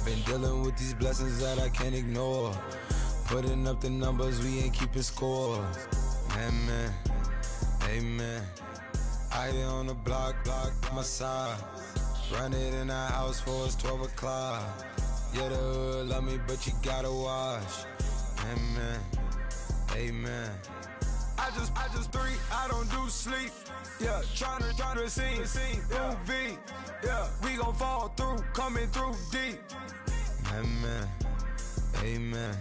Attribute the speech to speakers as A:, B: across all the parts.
A: I've been dealing with these blessings that I can't ignore. Putting up the numbers, we ain't keeping score. Amen, amen. I on the block, my side. Run it in the house for it's 12 o'clock. Yeah, the hood love me, but you gotta watch. Amen, amen. I just three, I don't do sleep. Yeah, tryna see, movie. Yeah, we gon' fall through, coming through deep. Amen, amen.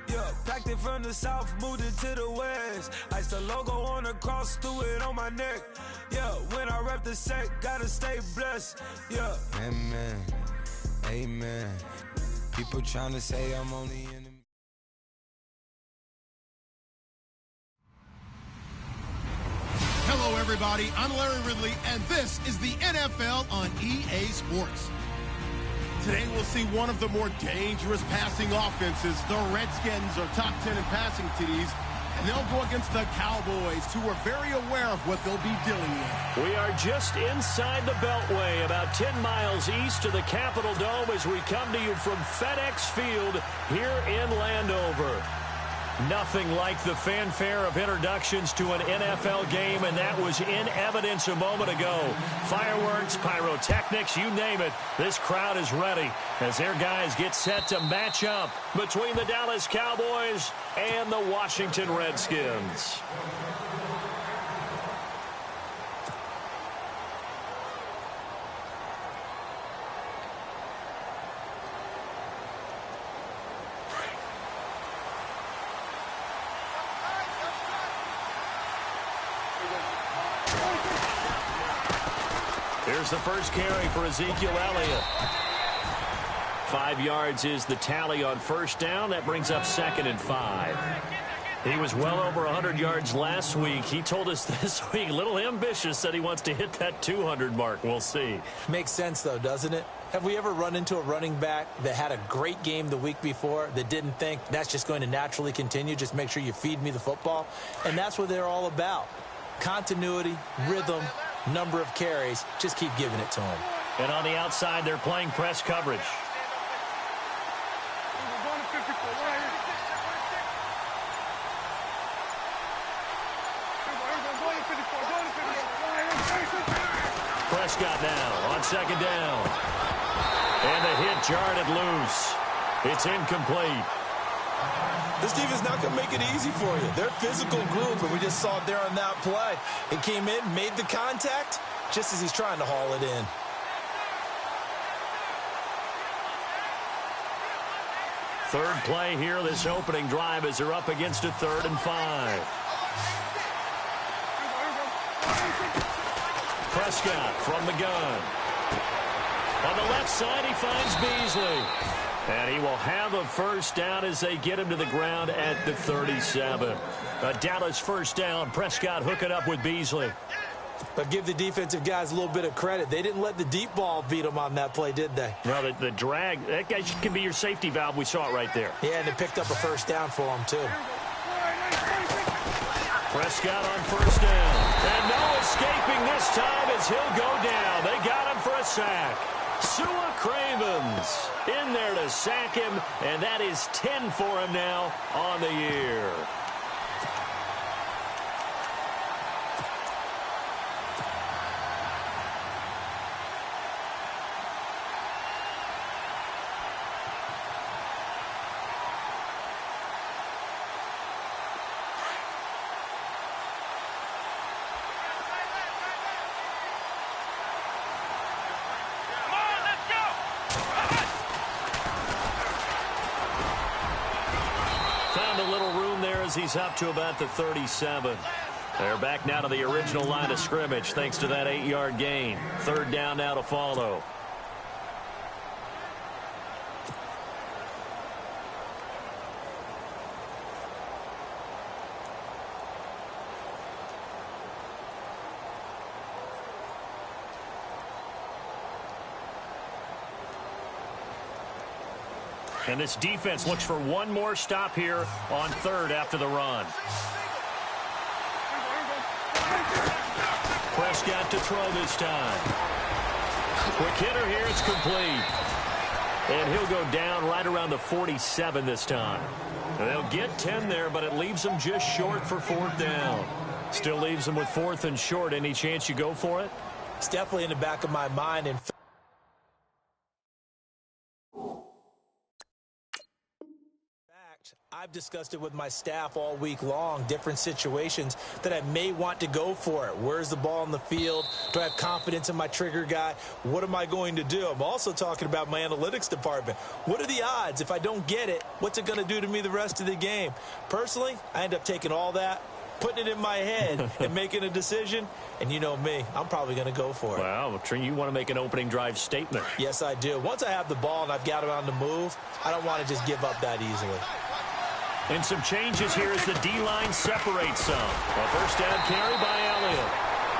A: Yeah, packed it from the south, moved it to the west. Iced the logo on the cross, threw it on my neck. Yeah, when I rep the set, gotta stay blessed. Yeah, amen, amen. People tryna say I'm only in the...
B: Hello, everybody. I'm Larry Ridley, and this is the NFL on EA Sports. Today, we'll see one of the more dangerous passing offenses. The Redskins are top 10 in passing TDs, and they'll go against the Cowboys, who are very aware of what they'll be dealing with.
C: We are just inside the Beltway, about 10 miles east of the Capitol Dome as we come to you from FedEx Field here in Landover. Nothing like the fanfare of introductions to an NFL game, and that was in evidence a moment ago. Fireworks, pyrotechnics, you name it. This crowd is ready as their guys get set to match up between the Dallas Cowboys and the Washington Redskins. Here's the first carry for Ezekiel Elliott. 5 yards is the tally on first down. That brings up 2nd and 5. He was well over 100 yards last week. He told us this week, a little ambitious, said he wants to hit that 200 mark. We'll see.
D: Makes sense, though, doesn't it? Have we ever run into a running back that had a great game the week before that didn't think that's just going to naturally continue? Just make sure you feed me the football. And that's what they're all about. Continuity, rhythm, number of carries. Just keep giving it to him.
C: And on the outside, they're playing press coverage. Prescott now on 2nd down. And the hit jarred it loose. It's incomplete.
D: This defense not going to make it easy for you. They're a physical group, and we just saw it there on that play. It came in, made the contact, just as he's trying to haul it in.
C: Third play here, this opening drive, as they're up against a 3rd and 5. Prescott from the gun. On the left side, he finds Beasley. And he will have a first down as they get him to the ground at the 37. A Dallas first down. Prescott hooking up with Beasley.
D: But give the defensive guys a little bit of credit. They didn't let the deep ball beat them on that play, did they?
C: Well, the drag, that guy can be your safety valve. We saw it right there.
D: Yeah, and they picked up a first down for him, too.
C: Prescott on first down. And no escaping this time as he'll go down. They got him for a sack. Sua Cravens in there to sack him, and that is 10 for him now on the year. He's up to about the 37. They're back now to the original line of scrimmage thanks to that 8-yard gain. 3rd down now to follow. And this defense looks for one more stop here on 3rd after the run. Prescott to throw this time. Quick hitter here, it's complete. And he'll go down right around the 47 this time. They'll get 10 there, but it leaves them just short for 4th down. Still leaves them with 4th and short. Any chance you go for it?
D: It's definitely in the back of my mind. In fact, I've discussed it with my staff all week long, different situations that I may want to go for it. Where's the ball in the field? Do I have confidence in my trigger guy? What am I going to do? I'm also talking about my analytics department. What are the odds? If I don't get it, what's it going to do to me the rest of the game? Personally, I end up taking all that, putting it in my head, and making a decision. And you know me, I'm probably going to go for it.
C: Wow, you want to make an opening drive statement.
D: Yes, I do. Once I have the ball and I've got it on the move, I don't want to just give up that easily.
C: And some changes here as the D-line separates some. A first down carry by Elliott.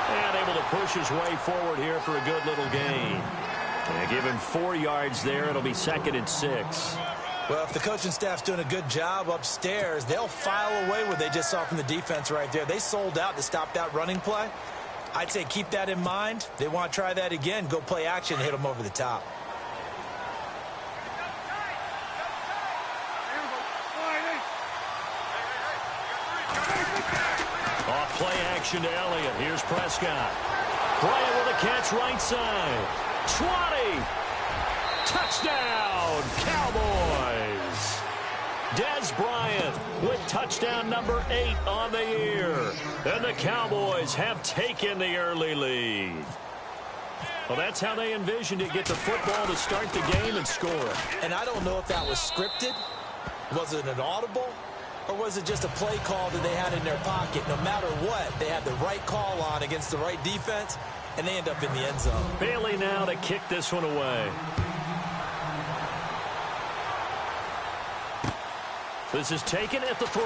C: And able to push his way forward here for a good little gain. And give him 4 yards there. It'll be 2nd and 6.
D: Well, if the coaching staff's doing a good job upstairs, they'll file away what they just saw from the defense right there. They sold out to stop that running play. I'd say keep that in mind. They want to try that again. Go play action and hit them over the top.
C: Off play action to Elliott. Here's Prescott. Bryant with a catch right side. 20. Touchdown, Cowboys. Dez Bryant with touchdown number 8 on the year. And the Cowboys have taken the early lead. Well, that's how they envisioned it. Get the football to start the game and score.
D: And I don't know if that was scripted. Was it an audible? Or was it just a play call that they had in their pocket? No matter what, they had the right call on against the right defense, and they end up in the end zone.
C: Bailey now to kick this one away. This is taken at the 3.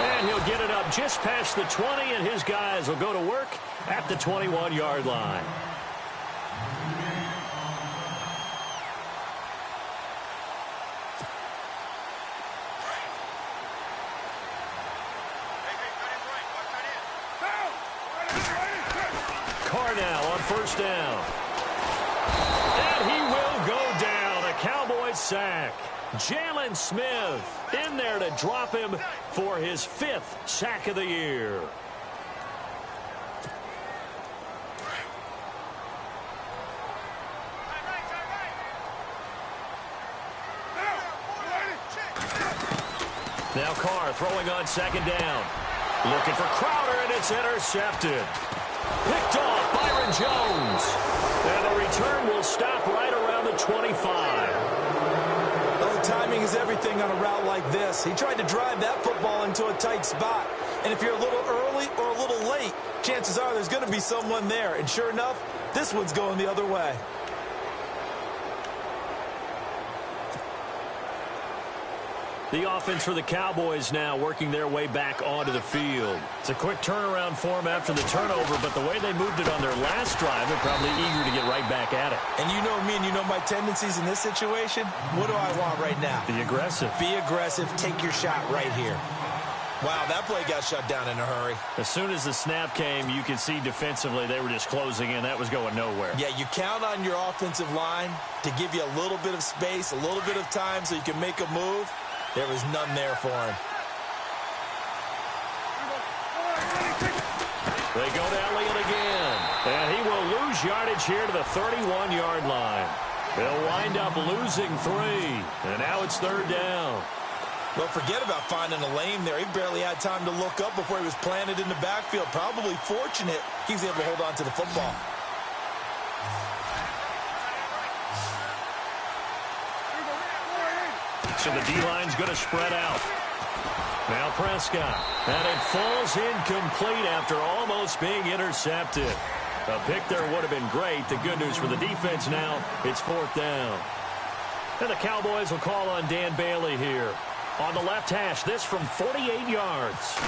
C: And he'll get it up just past the 20, and his guys will go to work at the 21-yard line. Now on first down. And he will go down. A Cowboys sack. Jalen Smith in there to drop him for his 5th sack of the year. Now Carr throwing on 2nd down. Looking for Crowder, and it's intercepted. Picked off Byron Jones. And the return will stop right around the 25.
D: Oh, timing is everything on a route like this. He tried to drive that football into a tight spot. And if you're a little early or a little late, chances are there's going to be someone there. And sure enough, this one's going the other way.
C: The offense for the Cowboys now working their way back onto the field. It's a quick turnaround for them after the turnover, but the way they moved it on their last drive, they're probably eager to get right back at it.
D: And you know me and you know my tendencies in this situation. What do I want right now?
C: Be aggressive.
D: Be aggressive. Take your shot right here. Wow, that play got shut down in a hurry.
C: As soon as the snap came, you could see defensively they were just closing in. That was going nowhere.
D: Yeah, you count on your offensive line to give you a little bit of space, a little bit of time so you can make a move. There was none there for him.
C: They go to Elliott again. And he will lose yardage here to the 31-yard line. They'll wind up losing 3. And now it's 3rd down.
D: Well, forget about finding a lane there. He barely had time to look up before he was planted in the backfield. Probably fortunate he was able to hold on to the football.
C: So the D-line's going to spread out. Now Prescott. And it falls incomplete after almost being intercepted. A pick there would have been great. The good news for the defense now, it's 4th down. And the Cowboys will call on Dan Bailey here. On the left hash, this from 48 yards.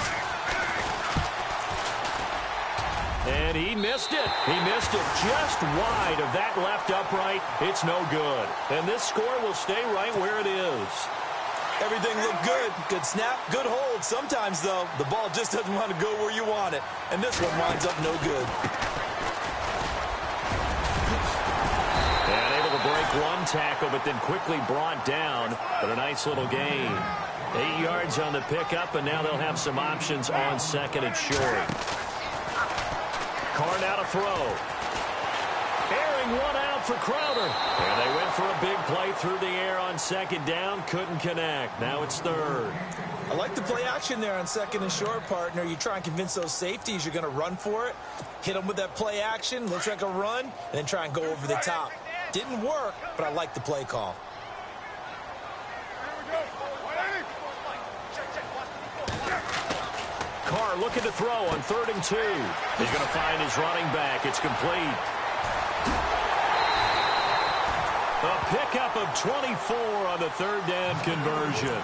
C: And he missed it. He missed it just wide of that left upright. It's no good. And this score will stay right where it is.
D: Everything looked good. Good snap, good hold. Sometimes, though, the ball just doesn't want to go where you want it. And this one winds up no good.
C: Broke one tackle, but then quickly brought down. But a nice little gain. 8 yards on the pickup, and now they'll have some options on second and short. Carr now to throw. Airing one out for Crowder. And they went for a big play through the air on second down. Couldn't connect. Now it's third.
D: I like the play action there on second and short, partner. You try and convince those safeties you're going to run for it. Hit them with that play action. Looks like a run. And then try and go over the top. Didn't work, but I like the play call.
C: Carr looking to throw on 3rd and 2. He's going to find his running back. It's complete. A pickup of 24 on the 3rd down conversion.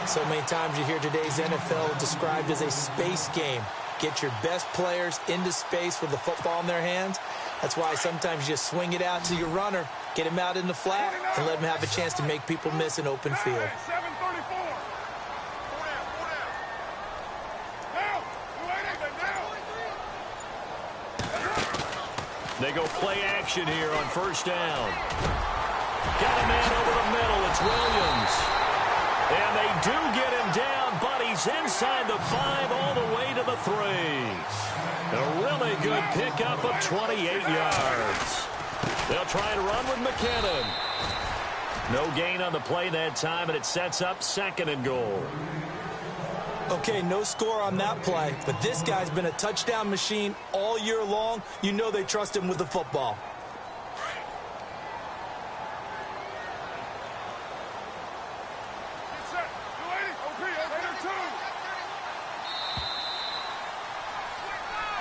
D: So many times you hear today's NFL described as a space game. Get your best players into space with the football in their hands. That's why sometimes you just swing it out to your runner, get him out in the flat, and let him have a chance to make people miss an open field.
C: They go play action here on 1st down. Got a man over the middle. It's Williams. And they do get him down, but he's inside the 5 all the way to the 3. A really good pickup of 28 yards. They'll try and run with McKinnon. No gain on the play that time, and it sets up 2nd and goal.
D: Okay, no score on that play, but this guy's been a touchdown machine all year long. You know they trust him with the football.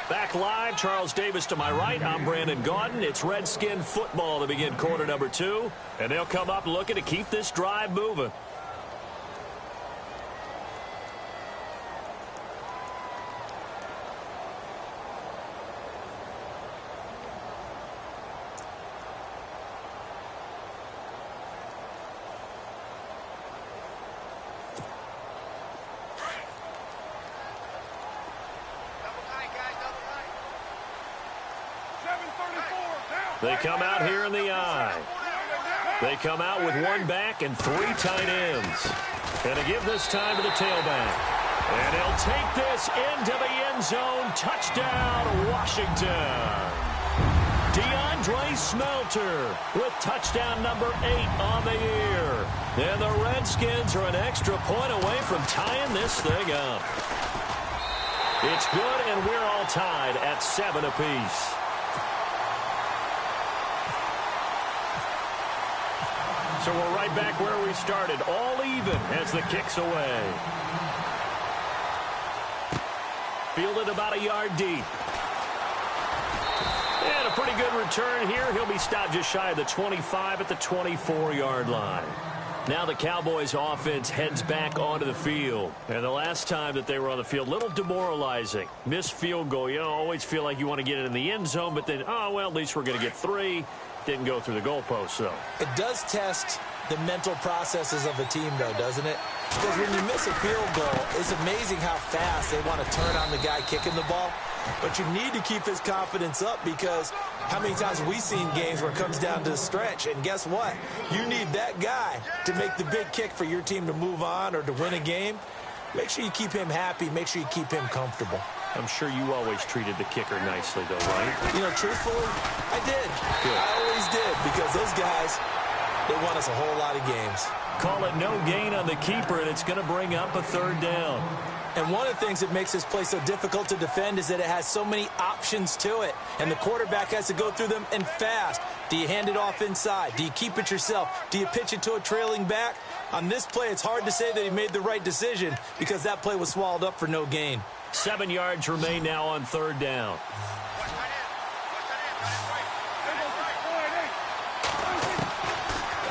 C: Back live, Charles Davis to my right. I'm Brandon Gaudin. It's Redskin football to begin quarter number 2, and they'll come up looking to keep this drive moving. They come out here in the eye. They come out with 1 back and 3 tight ends. And to give this time to the tailback. And he'll take this into the end zone. Touchdown, Washington. DeAndre Smelter with touchdown number 8 on the year. And the Redskins are an extra point away from tying this thing up. It's good, and we're all tied at 7 apiece. So we're right back where we started, all even as the kick's away. Fielded about a yard deep. And a pretty good return here. He'll be stopped just shy of the 25 at the 24-yard line. Now the Cowboys offense heads back onto the field. And the last time that they were on the field, a little demoralizing. Missed field goal. You know, always feel like you want to get it in the end zone, but then, oh, well, at least we're going to get 3. Didn't go through the goalpost, though.
D: It does test the mental processes of a team, though, doesn't it? Because when you miss a field goal, it's amazing how fast they want to turn on the guy kicking the ball. But you need to keep his confidence up, because how many times have we seen games where it comes down to the stretch? And guess what? You need that guy to make the big kick for your team to move on or to win a game. Make sure you keep him happy. Make sure you keep him comfortable.
C: I'm sure you always treated the kicker nicely, though, right?
D: You know, truthfully, I did.
C: Good.
D: I always did, because those guys, they won us a whole lot of games.
C: Call it no gain on the keeper, and it's going to bring up a 3rd down.
D: And one of the things that makes this play so difficult to defend is that it has so many options to it. And the quarterback has to go through them and fast. Do you hand it off inside? Do you keep it yourself? Do you pitch it to a trailing back? On this play, it's hard to say that he made the right decision, because that play was swallowed up for no gain.
C: 7 yards remain now on 3rd down.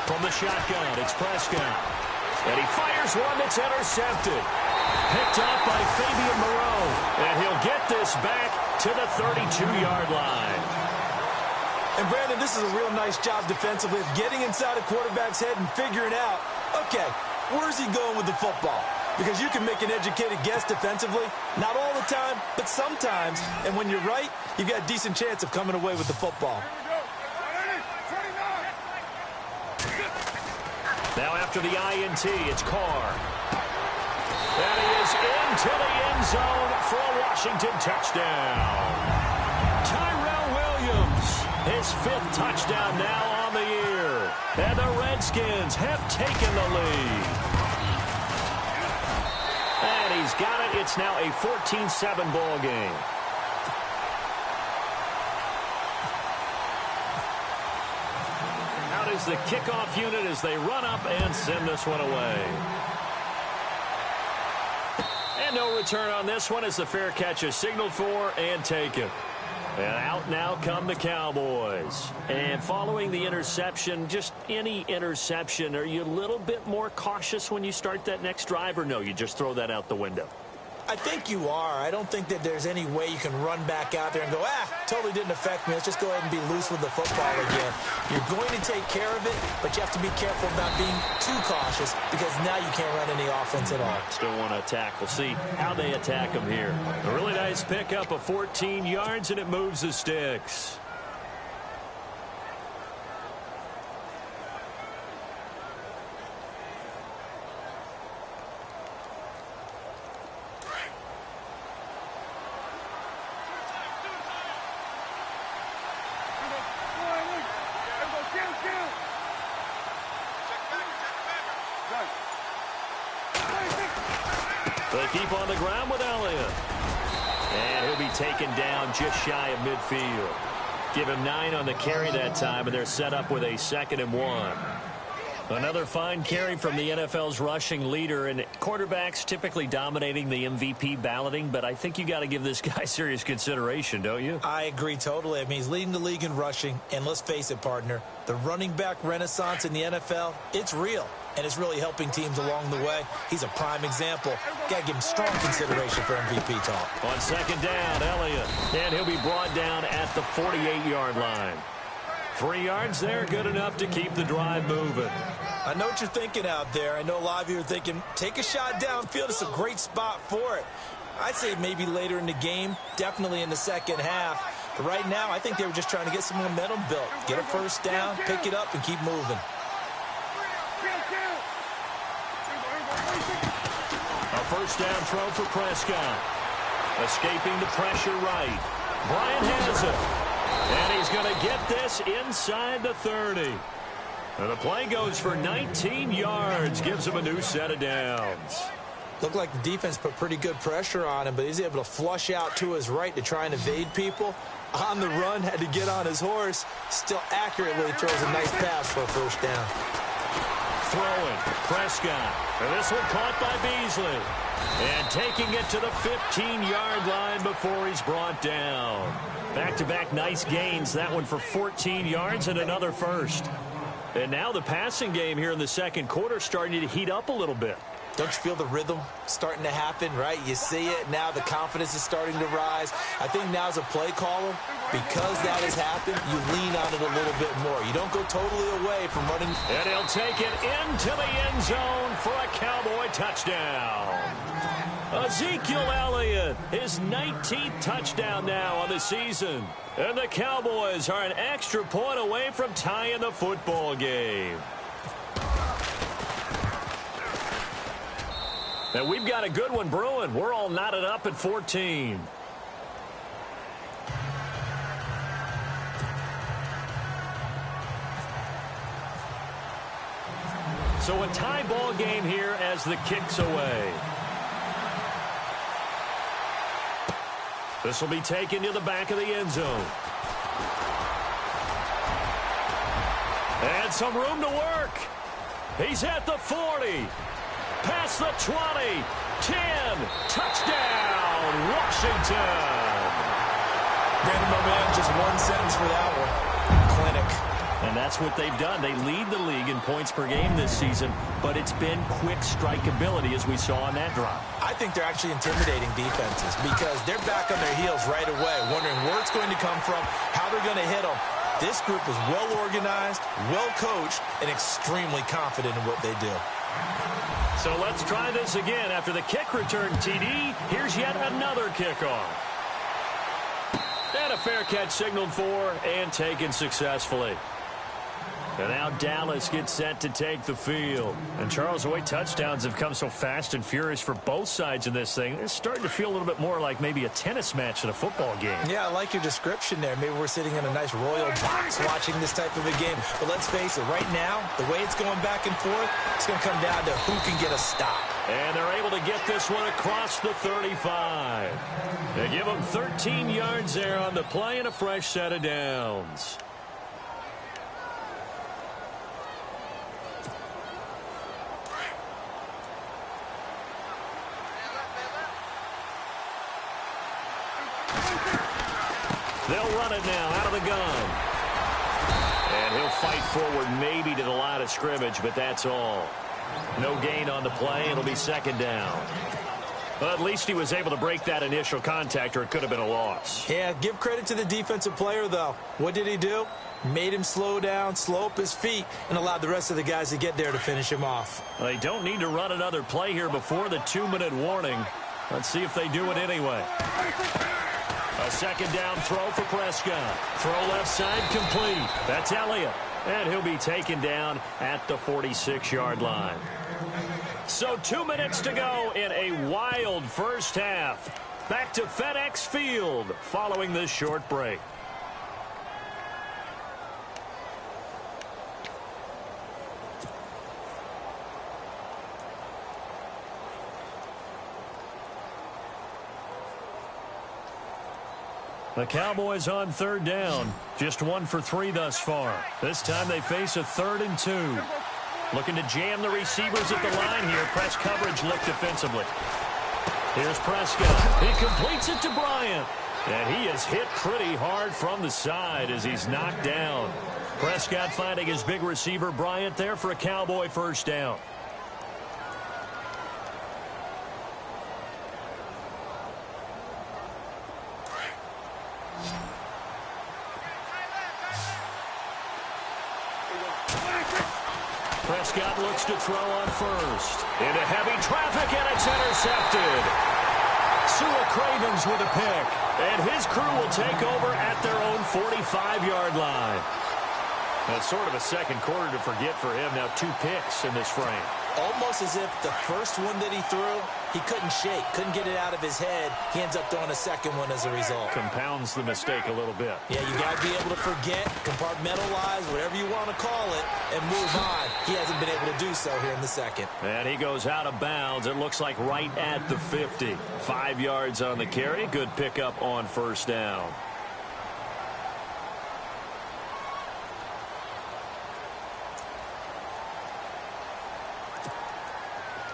C: From the shotgun, it's Prescott. And he fires one that's intercepted. Picked up by Fabian Moreau. And he'll get this back to the 32-yard line.
D: And, Brandon, this is a real nice job defensively of getting inside a quarterback's head and figuring out, okay, where's he going with the football? Because you can make an educated guess defensively. Not all the time, but sometimes. And when you're right, you've got a decent chance of coming away with the football.
C: Now after the INT, it's Carr. And he is into the end zone for a Washington touchdown. Tyrell Williams, his 5th touchdown now on the year. And the Redskins have taken the lead. And he's got it. It's now a 14-7 ball game. Out is the kickoff unit as they run up and send this one away. And no return on this one as the fair catch is signaled for and taken. And out now come the Cowboys. And following the interception, just any interception, are you a little bit more cautious when you start that next drive, or no, you just throw that out the window?
D: I think you are. I don't think that there's any way you can run back out there and go, totally didn't affect me. Let's just go ahead and be loose with the football again. You're going to take care of it, but you have to be careful about being too cautious because now you can't run any offense at all.
C: Still want to attack. We'll see how they attack them here. A really nice pickup of 14 yards, and it moves the sticks. They keep on the ground with Elliott. And he'll be taken down just shy of midfield. Give him 9 on the carry that time, and they're set up with a 2nd and 1. Another fine carry from the NFL's rushing leader, and quarterbacks typically dominating the MVP balloting, but I think you got to give this guy serious consideration, don't you?
D: I agree totally. I mean, he's leading the league in rushing, and let's face it, partner, the running back renaissance in the NFL, it's real, and it's really helping teams along the way. He's a prime example. Got to give him strong consideration for MVP talk.
C: On 2nd down, Elliott, and he'll be brought down at the 48-yard line. 3 yards there, good enough to keep the drive moving.
D: I know what you're thinking out there. I know a lot of you are thinking, take a shot downfield. It's a great spot for it. I'd say maybe later in the game, definitely in the second half. But right now, I think they were just trying to get some momentum built. Get a first down, pick it up, and keep moving.
C: A first down throw for Prescott. Escaping the pressure right. Bryant has it. And he's going to get this inside the 30. And the play goes for 19 yards. Gives him a new set of downs.
D: Looked like the defense put pretty good pressure on him, but he's able to flush out to his right to try and evade people. On the run, had to get on his horse. Still accurately throws a nice pass for a first down.
C: Throwing, Prescott. And this one caught by Beasley. And taking it to the 15-yard line before he's brought down. Back-to-back nice gains. That one for 14 yards and another first. And now the passing game here in the second quarter starting to heat up a little bit.
D: Don't you feel the rhythm starting to happen, right? You see it. Now the confidence is starting to rise. I think now as a play caller, because that has happened, you lean on it a little bit more. You don't go totally away from running.
C: And he'll take it into the end zone for a Cowboy touchdown. Ezekiel Elliott, his 19th touchdown now on the season. And the Cowboys are an extra point away from tying the football game. And we've got a good one brewing. We're all knotted up at 14. So a tie ball game here as the kick's away. This will be taken to the back of the end zone. And some room to work. He's at the 40. Past the 20. 10. Touchdown, Washington.
D: Brandon, my man, just one sentence for that one. Clinic.
C: And that's what they've done. They lead the league in points per game this season, but it's been quick strikeability as we saw on that drive.
D: I think they're actually intimidating defenses because they're back on their heels right away, wondering where it's going to come from, how they're going to hit them. This group is well organized, well coached, and extremely confident in what they do.
C: So let's try this again. After the kick return TD, here's yet another kickoff. And a fair catch signaled for and taken successfully. And now Dallas gets set to take the field. And Charles, the way touchdowns have come so fast and furious for both sides in this thing, it's starting to feel a little bit more like maybe a tennis match than a football game.
D: Yeah, I like your description there. Maybe we're sitting in a nice royal box watching this type of a game. But let's face it, right now, the way it's going back and forth, it's going to come down to who can get a stop.
C: And they're able to get this one across the 35. They give them 13 yards there on the play and a fresh set of downs. They'll run it now out of the gun. And he'll fight forward maybe to the line of scrimmage, but that's all. No gain on the play. It'll be second down. But at least he was able to break that initial contact, or it could have been a loss.
D: Yeah, give credit to the defensive player, though. What did he do? Made him slow down, slow up his feet, and allowed the rest of the guys to get there to finish him off.
C: They don't need to run another play here before the 2-minute warning. Let's see if they do it anyway. A second down throw for Prescott. Throw left side complete. That's Elliott. And he'll be taken down at the 46-yard line. So 2 minutes to go in a wild first half. Back to FedEx Field following this short break. The Cowboys on third down. Just 1 for 3 thus far. This time they face a 3rd and 2. Looking to jam the receivers at the line here. Press coverage look defensively. Here's Prescott. He completes it to Bryant. And he is hit pretty hard from the side as he's knocked down. Prescott finding his big receiver Bryant there for a Cowboy first down. Prescott looks to throw on first. Into heavy traffic, and it's intercepted. Sua Cravens with a pick. And his crew will take over at their own 45-yard line. That's sort of a second quarter to forget for him. Now 2 picks in this frame.
D: Almost as if the first one that he threw, he couldn't shake, couldn't get it out of his head. He ends up throwing a second one as a result.
C: Compounds the mistake a little bit.
D: Yeah, you got to be able to forget, compartmentalize, whatever you want to call it, and move on. He hasn't been able to do so here in the second.
C: And he goes out of bounds. It looks like right at the 50. 5 yards on the carry. Good pickup on first down.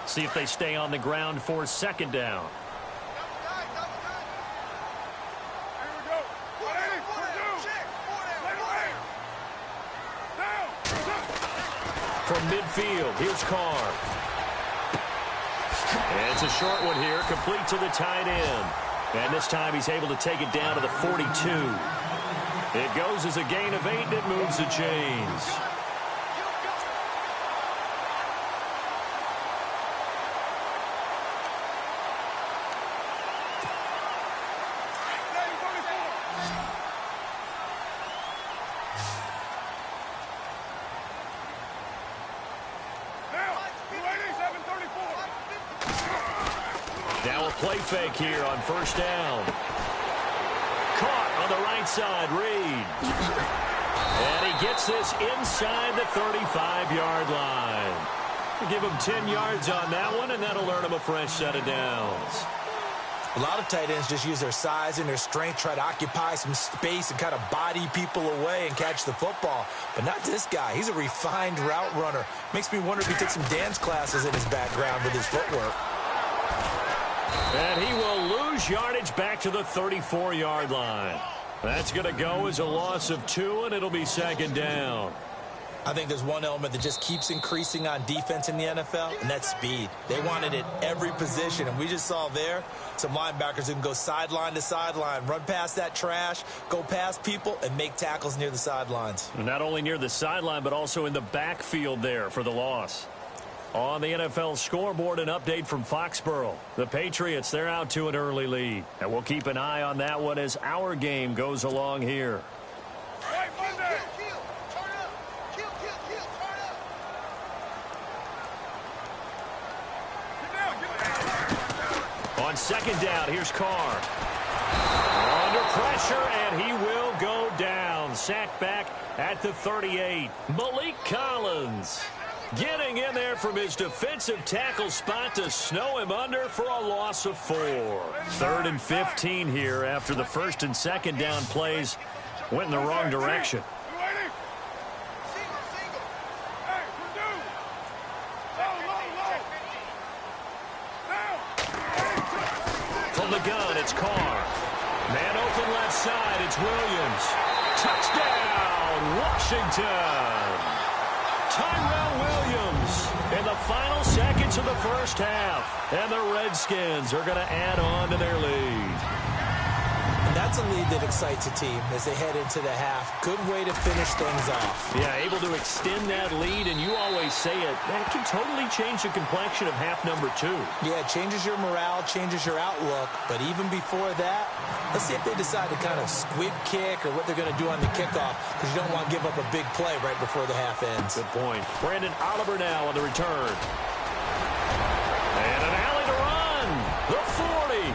C: See if they stay on the ground for second down. From midfield, here's Carr. And it's a short one here, complete to the tight end. And this time he's able to take it down to the 42. It goes as a gain of 8, and it moves the chains. Now a play fake here on first down. Caught on the right side, Reed. And he gets this inside the 35-yard line. Give him 10 yards on that one, and that'll earn him a fresh set of downs.
D: A lot of tight ends just use their size and their strength, try to occupy some space and kind of body people away and catch the football. But not this guy. He's a refined route runner. Makes me wonder if he took some dance classes in his background with his footwork.
C: And he will lose yardage back to the 34-yard line. That's going to go as a loss of 2, and it'll be second down.
D: I think there's one element that just keeps increasing on defense in the NFL, and that's speed. They want it at every position, and we just saw there some linebackers who can go sideline to sideline, run past that trash, go past people, and make tackles near the sidelines.
C: Not only near the sideline, but also in the backfield there for the loss. On the NFL scoreboard, an update from Foxborough. The Patriots, they're out to an early lead. And we'll keep an eye on that one as our game goes along here. On second down, here's Carr. Under pressure, and he will go down. Sacked back at the 38. Malik Collins getting in there from his defensive tackle spot to snow him under for a loss of 4. 3rd and 15 here after the first and second down plays went in the wrong direction. From the gun, it's Carr. Man open left side, it's Williams. Touchdown, Washington. Tyrell Williams in the final seconds of the first half. And the Redskins are going to add on to their lead.
D: And that's a lead that excites a team as they head into the half. Good way to finish things off.
C: Yeah, able to extend that lead, and you always say it, that it can totally change the complexion of half number 2.
D: Yeah, it changes your morale, changes your outlook. But even before that, let's see if they decide to kind of squib kick or what they're going to do on the kickoff, because you don't want to give up a big play right before the half ends.
C: Good point. Brandon Oliver now on the return. And an alley to run. The 40.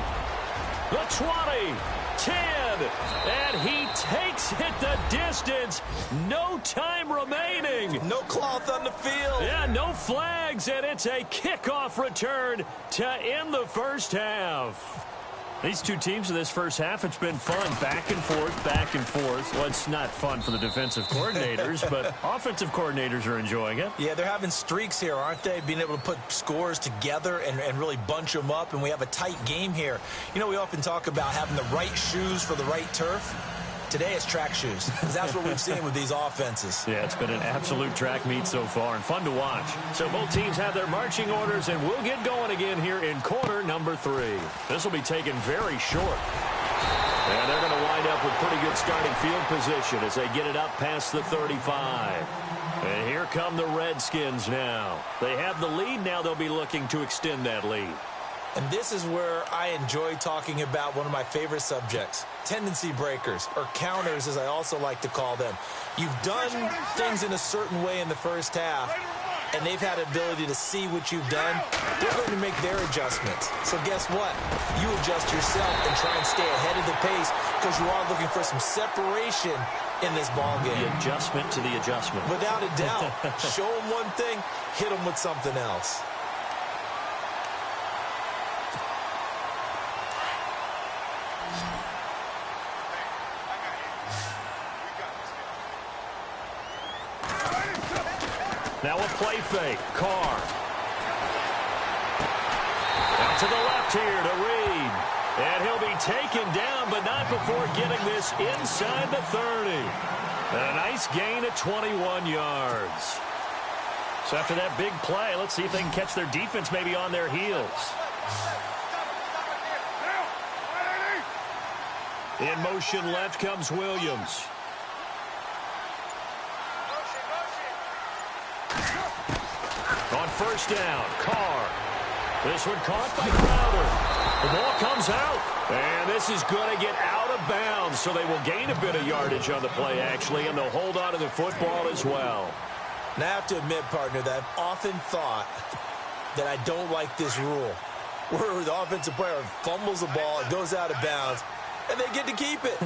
C: The 20. 10, and he takes it the distance. No time remaining.
D: No cloth on the field.
C: Yeah, no flags, and it's a kickoff return to end the first half. These two teams in this first half, it's been fun. Back and forth, back and forth. Well, it's not fun for the defensive coordinators, but offensive coordinators are enjoying it.
D: Yeah, they're having streaks here, aren't they? Being able to put scores together and really bunch them up, and we have a tight game here. You know, we often talk about having the right shoes for the right turf. Today it's track shoes, because that's what we've seen with these offenses.
C: Yeah, it's been an absolute track meet so far and fun to watch. So both teams have their marching orders, and we'll get going again here in quarter number 3. This will be taken very short. And they're going to wind up with pretty good starting field position as they get it up past the 35. And here come the Redskins now. They have the lead. Now they'll be looking to extend that lead.
D: And this is where I enjoy talking about one of my favorite subjects, tendency breakers, or counters as I also like to call them. You've done things in a certain way in the first half, and they've had ability to see what you've done. They're going to make their adjustments. So guess what? You adjust yourself and try and stay ahead of the pace, because you are looking for some separation in this ball game.
C: The adjustment to the adjustment.
D: Without a doubt. Show them one thing, hit them with something else.
C: Now a play fake. Carr. Out to the left here to Reed. And he'll be taken down, but not before getting this inside the 30. A nice gain of 21 yards. So after that big play, let's see if they can catch their defense maybe on their heels. In motion left comes Williams. On first down, Carr. This one caught by Crowder. The ball comes out, and this is going to get out of bounds, so they will gain a bit of yardage on the play, actually, and they'll hold on to the football as well.
D: Now, I have to admit, partner, that I've often thought that I don't like this rule, where the offensive player fumbles the ball, it goes out of bounds, and they get to keep it.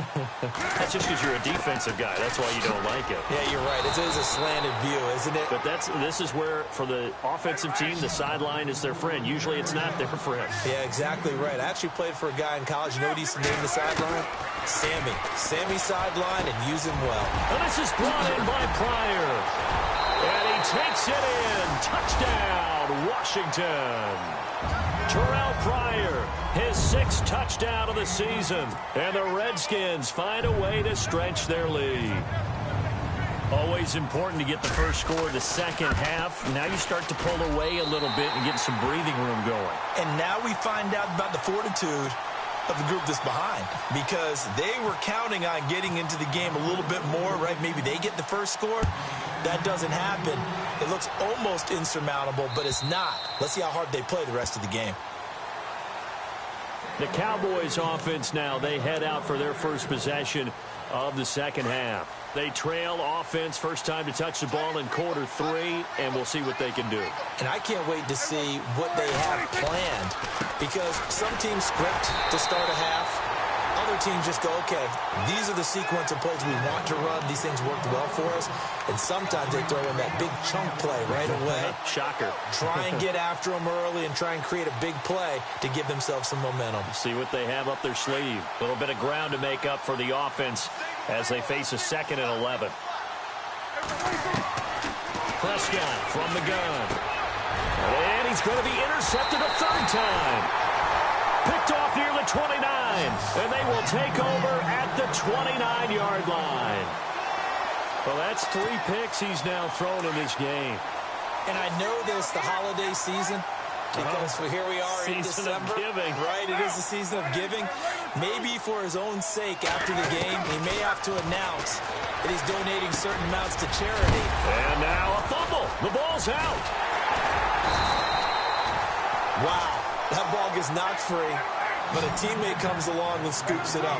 C: That's just because you're a defensive guy. That's why you don't like it.
D: Yeah, you're right. It is a slanted view, isn't it?
C: But this is where, for the offensive team, the sideline is their friend. Usually it's not their friend.
D: Yeah, exactly right. I actually played for a guy in college. You know what he used to name the sideline? Sammy. Sammy sideline, and use him well.
C: And this is brought in by Pryor. And he takes it in. Touchdown, Washington. Terrell Pryor, his 6th touchdown of the season. And the Redskins find a way to stretch their lead. Always important to get the first score of the second half. Now you start to pull away a little bit and get some breathing room going.
D: And now we find out about the fortitude of the group that's behind, because they were counting on getting into the game a little bit more, right? Maybe they get the first score. That doesn't happen. It looks almost insurmountable, but it's not. Let's see how hard they play the rest of the game.
C: The Cowboys offense now, they head out for their first possession of the second half. They trail offense, first time to touch the ball in quarter 3, and we'll see what they can do.
D: And I can't wait to see what they have planned, because some teams script to start a half. Other teams just go, okay, these are the sequence of plays we want to run. These things worked well for us. And sometimes they throw in that big chunk play right away.
C: Shocker.
D: Try and get after them early and try and create a big play to give themselves some momentum.
C: See what they have up their sleeve. A little bit of ground to make up for the offense as they face a 2nd and 11. Prescott from the gun. And he's going to be intercepted a 3rd time. Picked off near the 29, and they will take over at the 29-yard line. Well, that's 3 picks he's now thrown in this game.
D: And I know this, the holiday season, because here we are in December.
C: Giving.
D: Right, it is the season of giving. Maybe for his own sake after the game, he may have to announce that he's donating certain amounts to charity.
C: And now a fumble. The ball's out.
D: Wow. That ball gets knocked free, but a teammate comes along and scoops it up.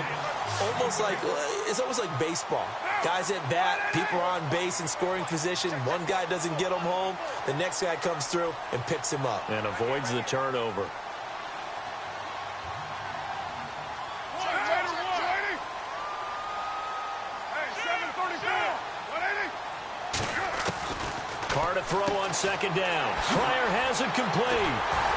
D: It's almost like baseball. Guys at bat, people are on base in scoring position. One guy doesn't get him home. The next guy comes through and picks him up.
C: And avoids the turnover. Carr to throw on 2nd down. Pryor has it complete.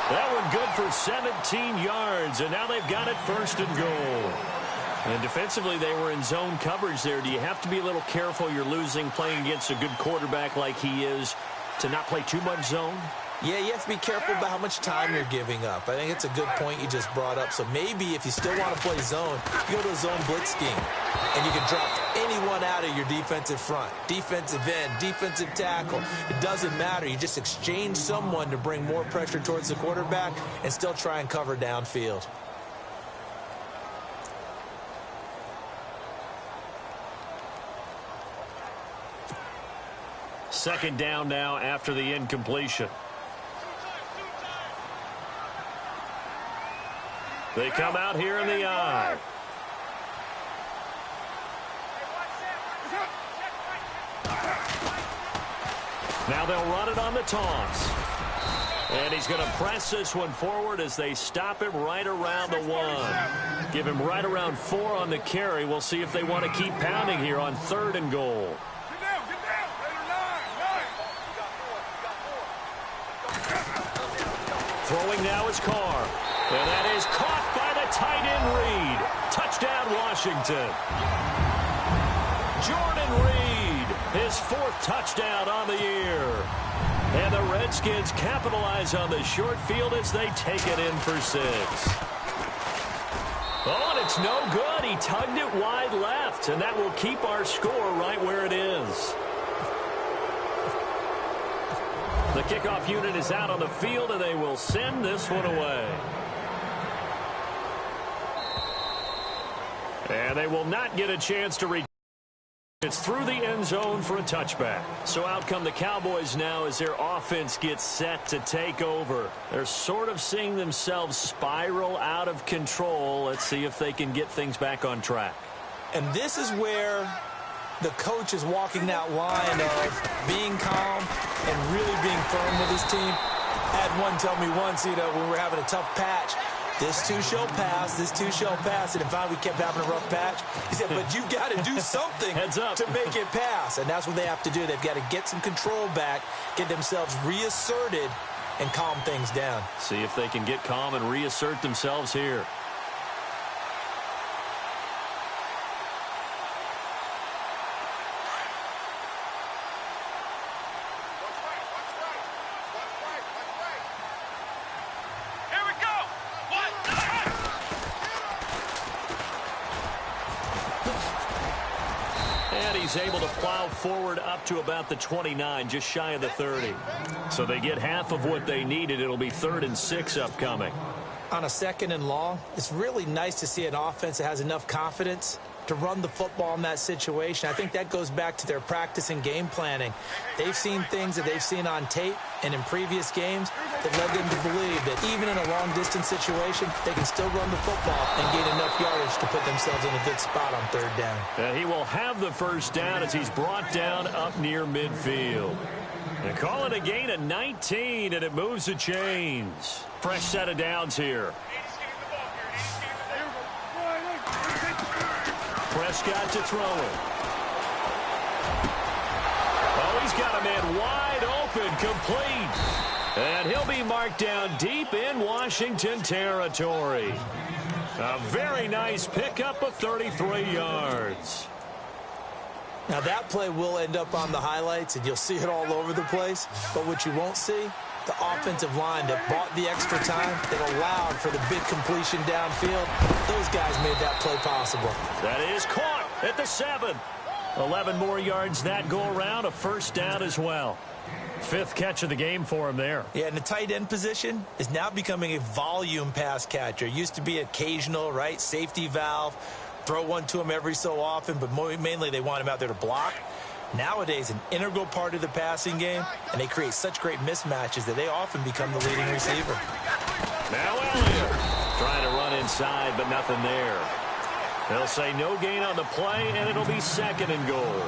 C: That one good for 17 yards, and now they've got it 1st and goal. And defensively, they were in zone coverage there. Do you have to be a little careful? You're losing, playing against a good quarterback like he is, to not play too much zone?
D: Yeah, you have to be careful about how much time you're giving up. I think it's a good point you just brought up. So maybe if you still want to play zone, you go to a zone blitz scheme, and you can drop anyone out of your defensive front, defensive end, defensive tackle. It doesn't matter. You just exchange someone to bring more pressure towards the quarterback and still try and cover downfield.
C: Second down now after the incompletion. They come out here in the eye. Now they'll run it on the toss. And he's going to press this one forward as they stop him right around the 1. Give him right around 4 on the carry. We'll see if they want to keep pounding here on 3rd and goal. Throwing now is Carr. And that is caught by the tight end Reed. Touchdown, Washington. Jordan Reed, his 4th touchdown on the year. And the Redskins capitalize on the short field as they take it in for 6. Oh, and it's no good. He tugged it wide left, and that will keep our score right where it is. The kickoff unit is out on the field, and they will send this one away. And they will not get a chance to return. It's through the end zone for a touchback. So out come the Cowboys now as their offense gets set to take over. They're sort of seeing themselves spiral out of control. Let's see if they can get things back on track.
D: And this is where the coach is walking that line of being calm and really being firm with his team. I had one tell me once, when we were having a tough patch, this too shall pass, this too shall pass. And finally we kept having a rough patch. He said, but you've got to do something to make it pass. And that's what they have to do. They've got to get some control back, get themselves reasserted, and calm things down.
C: See if they can get calm and reassert themselves here. He's able to plow forward up to about the 29, just shy of the 30. So they get half of what they needed. It'll be 3rd and 6 upcoming.
D: On a 2nd and long, it's really nice to see an offense that has enough confidence to run the football in that situation. I think that goes back to their practice and game planning. They've seen things that they've seen on tape and in previous games that led them to believe that even in a long-distance situation, they can still run the football and gain enough yardage to put themselves in a good spot on third down.
C: And he will have the first down as he's brought down up near midfield. They call it a gain of 19, and it moves the chains. Fresh set of downs here. Prescott to throw it. Oh, he's got a man wide open, complete. And he'll be marked down deep in Washington territory. A very nice pickup of 33 yards.
D: Now, that play will end up on the highlights, and you'll see it all over the place. But what you won't see, the offensive line that bought the extra time, that allowed for the big completion downfield, those guys made that play possible.
C: That is caught at the 7. 11 more yards that go around, a first down as well. 5th catch of the game for him there.
D: Yeah, and the tight end position is now becoming a volume pass catcher. Used to be occasional, right, safety valve, throw one to him every so often, but mainly they want him out there to block. Nowadays, an integral part of the passing game, and they create such great mismatches that they often become the leading receiver.
C: Now Elliott trying to run inside, but nothing there. They'll say no gain on the play, and it'll be 2nd and goal.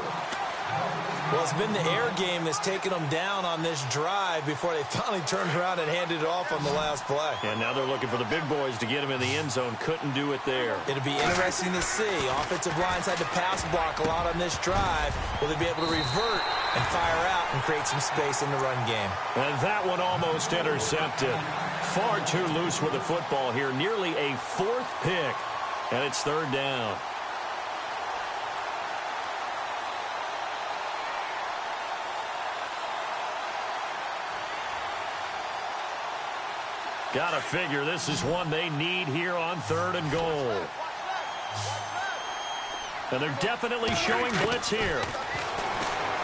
D: Well, it's been the air game that's taken them down on this drive before they finally turned around and handed it off on the last play.
C: And now they're looking for the big boys to get him in the end zone. Couldn't do it there.
D: It'll be interesting to see. Offensive lines had to pass block a lot on this drive. Will they be able to revert and fire out and create some space in the run game?
C: And that one almost intercepted. Far too loose with the football here. Nearly a 4th pick. And it's 3rd down. Gotta figure this is one they need here on 3rd and goal. And they're definitely showing blitz here.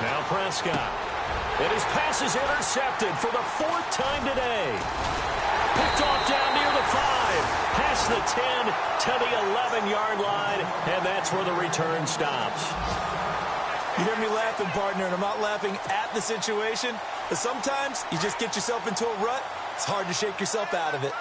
C: Now Prescott. And his pass is intercepted for the 4th time today. Picked off down near the 5. Past the 10 to the 11-yard line. And that's where the return stops.
D: You hear me laughing, partner, and I'm not laughing at the situation. But sometimes you just get yourself into a rut. It's hard to shake yourself out of it.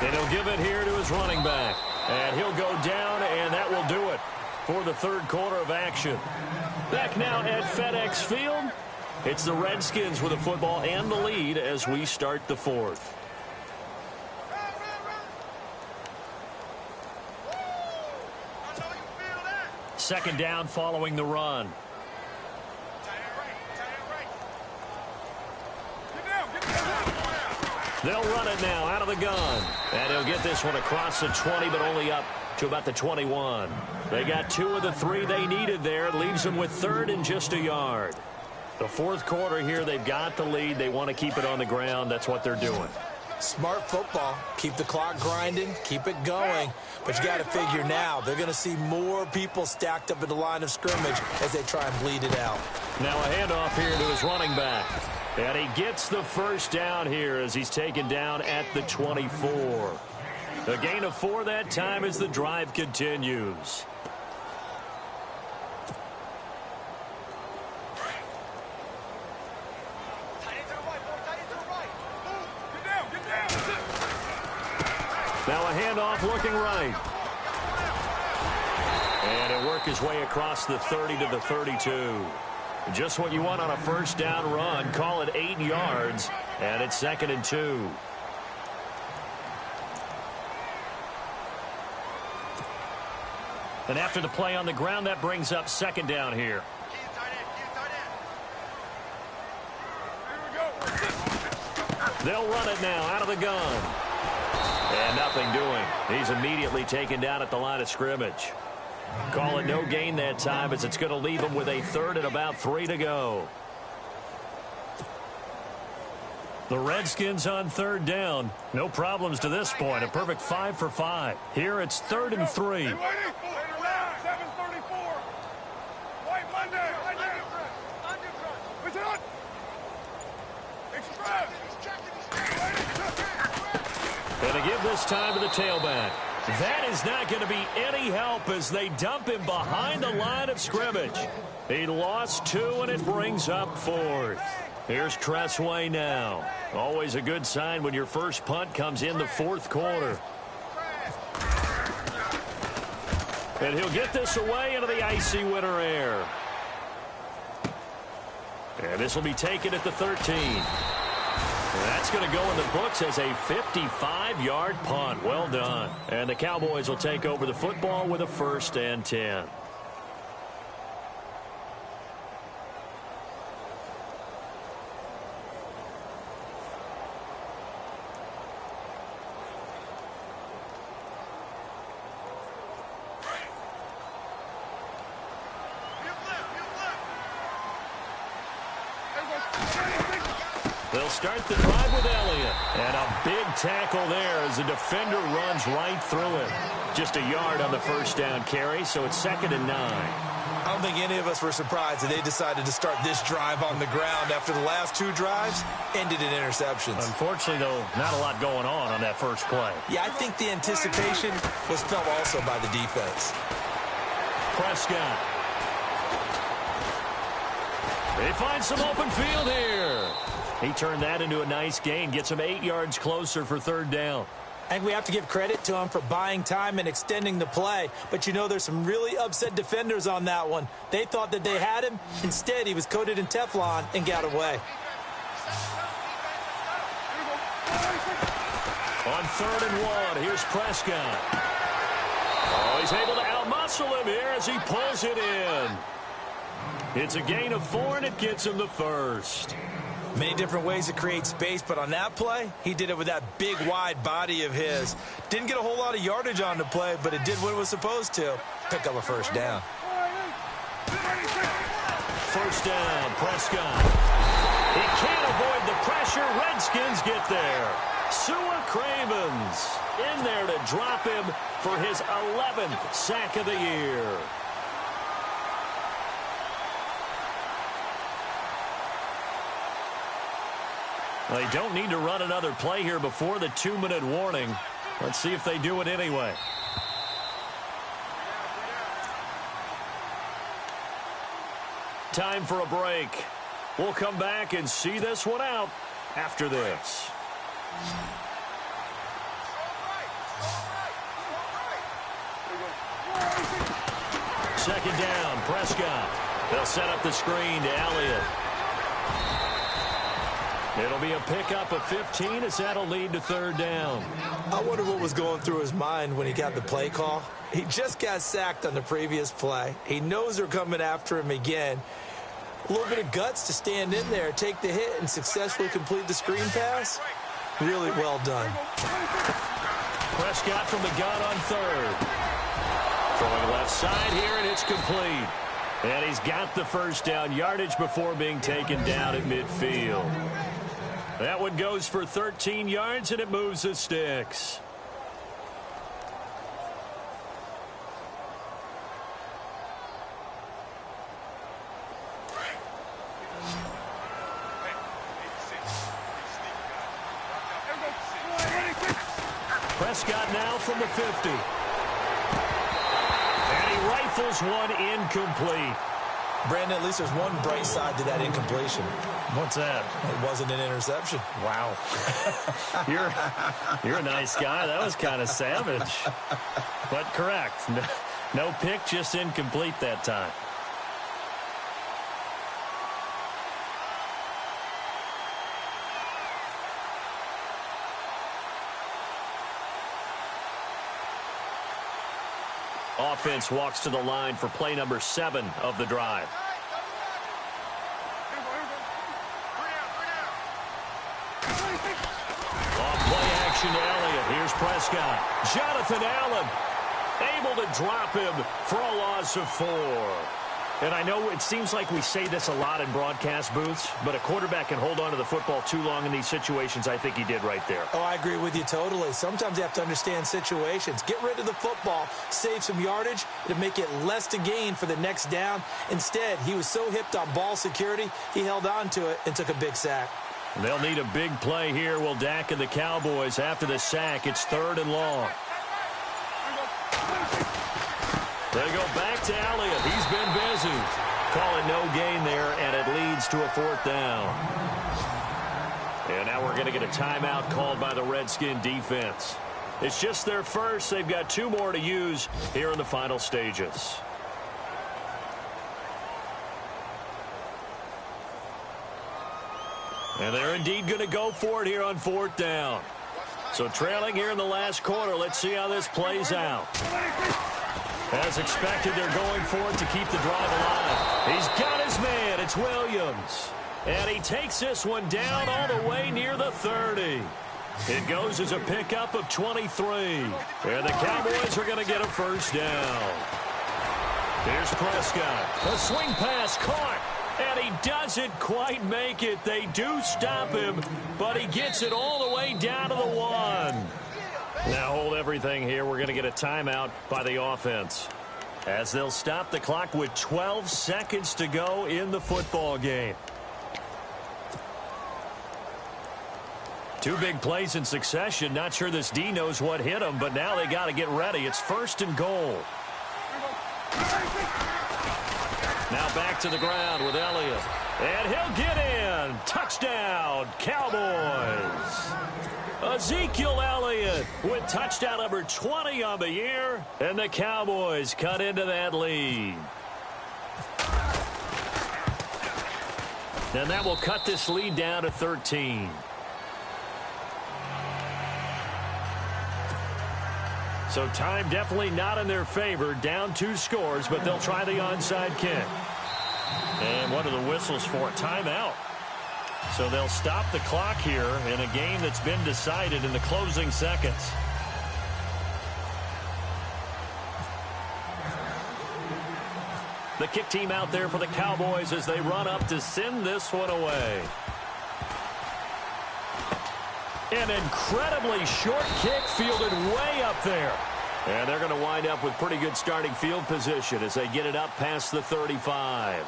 C: And he'll give it here to his running back. And he'll go down, and that will do it for the 3rd quarter of action. Back now at FedEx Field. It's the Redskins with the football and the lead as we start the 4th. Second down following the run. They'll run it now out of the gun. And he'll get this one across the 20, but only up to about the 21. They got 2 of the 3 they needed there. It leaves them with 3rd and just a yard. The 4th quarter here, they've got the lead. They want to keep it on the ground. That's what they're doing.
D: Smart football. Keep the clock grinding. Keep it going. But you got to figure now they're going to see more people stacked up at the line of scrimmage as they try and bleed it out.
C: Now a handoff here to his running back. And he gets the first down here as he's taken down at the 24. A gain of 4 that time as the drive continues. Now a handoff looking right. And he'll work his way across the 30 to the 32. Just what you want on a first down run. Call it 8 yards. And it's 2nd and 2. And after the play on the ground, that brings up 2nd down here. They'll run it now out of the gun. And nothing doing. He's immediately taken down at the line of scrimmage. Call it no gain that time as it's going to leave him with a 3rd and about 3 to go. The Redskins on 3rd down. No problems to this point. A perfect 5 for 5. Here it's 3rd and 3. And to give this time to the tailback. That is not going to be any help as they dump him behind the line of scrimmage. He lost 2, and it brings up 4th. Here's Tressway now. Always a good sign when your first punt comes in the 4th quarter. And he'll get this away into the icy winter air. And this will be taken at the 13. And that's going to go in the books as a 55-yard punt. Well done. And the Cowboys will take over the football with a 1st and 10. They'll start the drive with Elliott. And a big tackle there as the defender runs right through him. Just a yard on the first down carry, so it's 2nd and 9.
D: I don't think any of us were surprised that they decided to start this drive on the ground after the last 2 drives ended in interceptions.
C: Unfortunately, though, not a lot going on that first play.
D: Yeah, I think the anticipation was felt also by the defense.
C: Prescott. They find some open field here. He turned that into a nice gain, gets him 8 yards closer for 3rd down.
D: I think we have to give credit to him for buying time and extending the play. But, you know, there's some really upset defenders on that one. They thought that they had him. Instead, he was coated in Teflon and got away.
C: On 3rd and 1, here's Prescott. Oh, he's able to outmuscle him here as he pulls it in. It's a gain of 4, and it gets him the 1st.
D: Many different ways to create space, but on that play, he did it with that big, wide body of his. Didn't get a whole lot of yardage on the play, but it did what it was supposed to. Pick up a 1st down.
C: 1st down, Prescott. He can't avoid the pressure. Redskins get there. Sua Cravens in there to drop him for his 11th sack of the year. They don't need to run another play here before the 2-minute warning. Let's see if they do it anyway. Time for a break. We'll come back and see this one out after this. Second down, Prescott. They'll set up the screen to Elliott. It'll be a pickup of 15 as that'll lead to 3rd down.
D: I wonder what was going through his mind when he got the play call. He just got sacked on the previous play. He knows they're coming after him again. A little bit of guts to stand in there, take the hit, and successfully complete the screen pass. Really well done.
C: Prescott from the gun on 3rd. Throwing left side here, and it's complete. And he's got the 1st down yardage before being taken down at midfield. That one goes for 13 yards, and it moves the sticks. Prescott now from the 50. And he rifles one incomplete.
D: Brandon, at least there's one bright side to that incompletion.
C: What's that?
D: It wasn't an interception.
C: Wow. You're a nice guy. That was kind of savage. But correct. No pick, just incomplete that time. Offense walks to the line for play number 7 of the drive. Off play action to Elliott. Here's Prescott. Jonathan Allen able to drop him for a loss of 4. And I know it seems like we say this a lot in broadcast booths, but a quarterback can hold on to the football too long in these situations. I think he did right there.
D: Oh, I agree with you totally. Sometimes you have to understand situations. Get rid of the football, save some yardage to make it less to gain for the next down. Instead, he was so hipped on ball security, he held on to it and took a big sack.
C: They'll need a big play here. Will Dak and the Cowboys after the sack. It's 3rd and long. They go back to Elliott. He's been busy. Call it no gain there, and it leads to a 4th down. And now we're going to get a timeout called by the Redskin defense. It's just their first. They've got 2 more to use here in the final stages. And they're indeed going to go for it here on 4th down. So trailing here in the last quarter. Let's see how this plays out. As expected, they're going for it to keep the drive alive. He's got his man. It's Williams. And he takes this one down all the way near the 30. It goes as a pickup of 23. And the Cowboys are going to get a 1st down. Here's Prescott. A swing pass caught. And he doesn't quite make it. They do stop him, but he gets it all the way down to the 1. Now hold everything here. We're going to get a timeout by the offense, as they'll stop the clock with 12 seconds to go in the football game. 2 big plays in succession. Not sure this D knows what hit him, but now they got to get ready. It's 1st and goal. Now back to the ground with Elliott. And he'll get in. Touchdown, Cowboys. Ezekiel Elliott with touchdown number 20 on the year. And the Cowboys cut into that lead. And that will cut this lead down to 13. So time definitely not in their favor. Down 2 scores, but they'll try the onside kick. And what are the whistles for? Timeout. So they'll stop the clock here in a game that's been decided in the closing seconds. The kick team out there for the Cowboys as they run up to send this one away. An incredibly short kick fielded way up there. And they're going to wind up with pretty good starting field position as they get it up past the 35.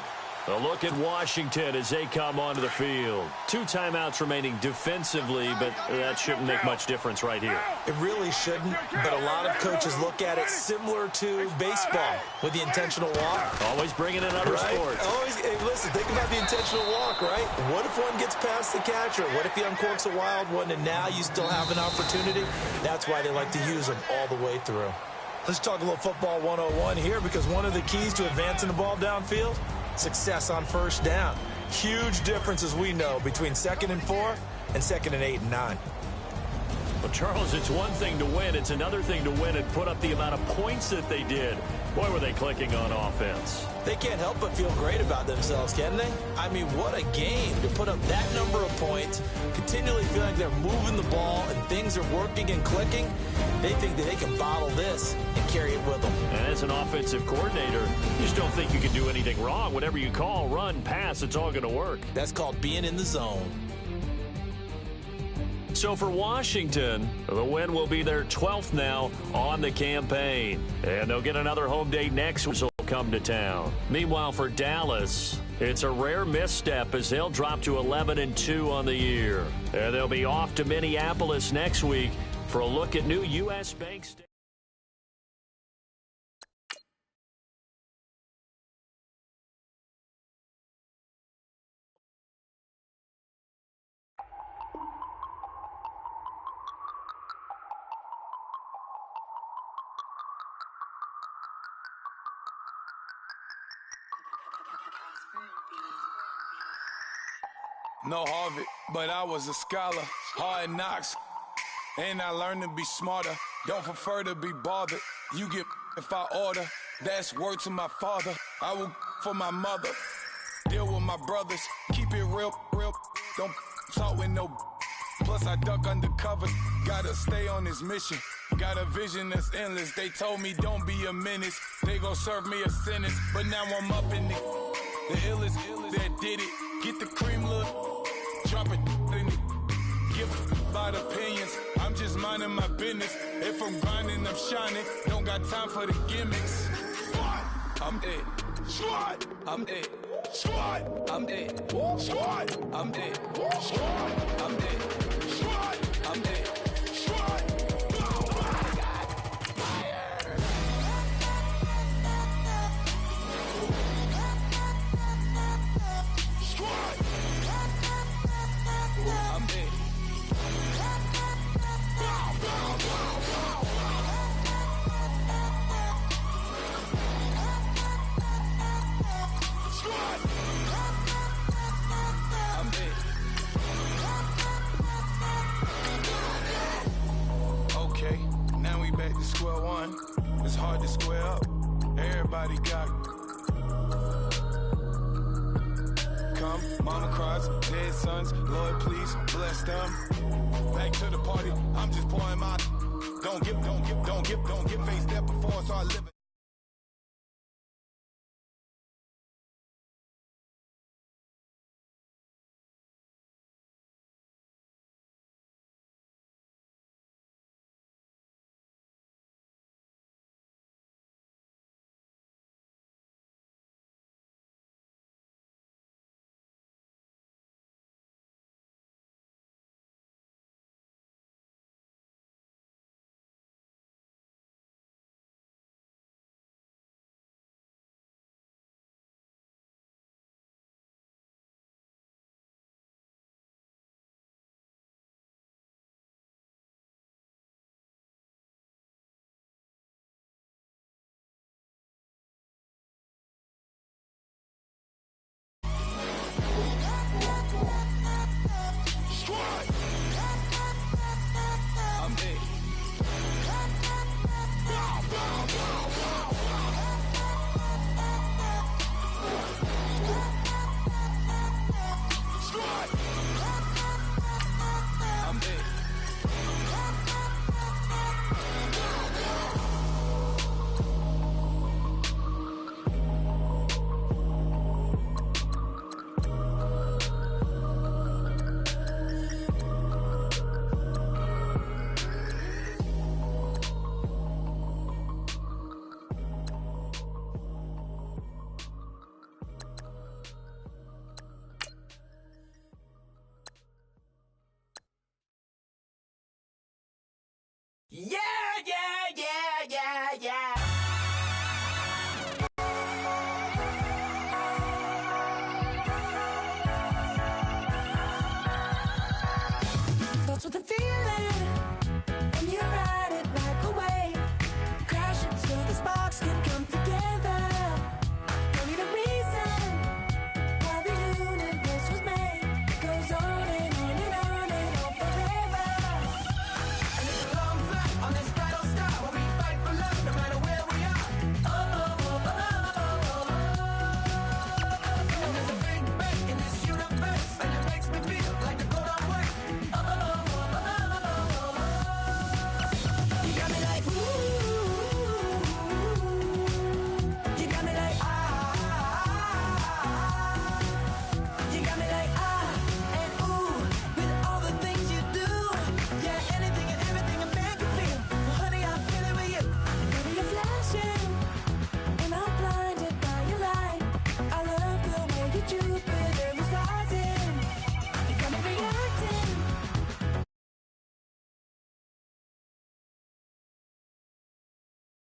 C: A look at Washington as they come onto the field. 2 timeouts remaining defensively, but that shouldn't make much difference right here.
D: It really shouldn't, but a lot of coaches look at it similar to baseball with the intentional walk.
C: Always bringing in other sports.
D: Always, hey, listen, think about the intentional walk, right? What if one gets past the catcher? What if he uncorks a wild one and now you still have an opportunity? That's why they like to use them all the way through. Let's talk a little football 101 here, because one of the keys to advancing the ball downfield, success on 1st down. Huge difference, as we know, between 2nd and 4 and 2nd and 8 and 9.
C: Well, Charles, it's one thing to win. It's another thing to win and put up the amount of points that they did. Boy, were they clicking on offense.
D: They can't help but feel great about themselves, can they? I mean, what a game to put up that number of points, continually feeling like they're moving the ball and things are working and clicking. They think that they can bottle this and carry it with them.
C: And as an offensive coordinator, you just don't think you can do anything wrong. Whatever you call, run, pass, it's all going to work.
D: That's called being in the zone.
C: So for Washington, the win will be their 12th now on the campaign. And they'll get another home date next week. Come to town. Meanwhile, for Dallas, it's a rare misstep as they'll drop to 11-2 on the year. And they'll be off to Minneapolis next week for a look at new U.S. Bank Stadium.
E: No Harvard, but I was a scholar. Hard knocks, and I learned to be smarter. Don't prefer to be bothered. You get if I order. That's word to my father. I will for my mother. Deal with my brothers. Keep it real. Don't talk with no. Plus I duck undercover. Gotta stay on this mission. Got a vision that's endless. They told me don't be a menace. They gon' serve me a sentence. But now I'm up in the illest that did it. Get the cream look. Drop it in it. Give about opinions. I'm just minding my business. If I'm grinding, I'm shining. Don't got time for the gimmicks. I'm it. I'm it. Squad, I'm dead. Squad, I'm dead. Squad, I'm dead. Squad, I'm dead. Squad. Square one, it's hard to square up. Everybody got come, mama cries, dead sons, Lord please bless them. Back to the party, I'm just pouring my don't get face that before so I live it.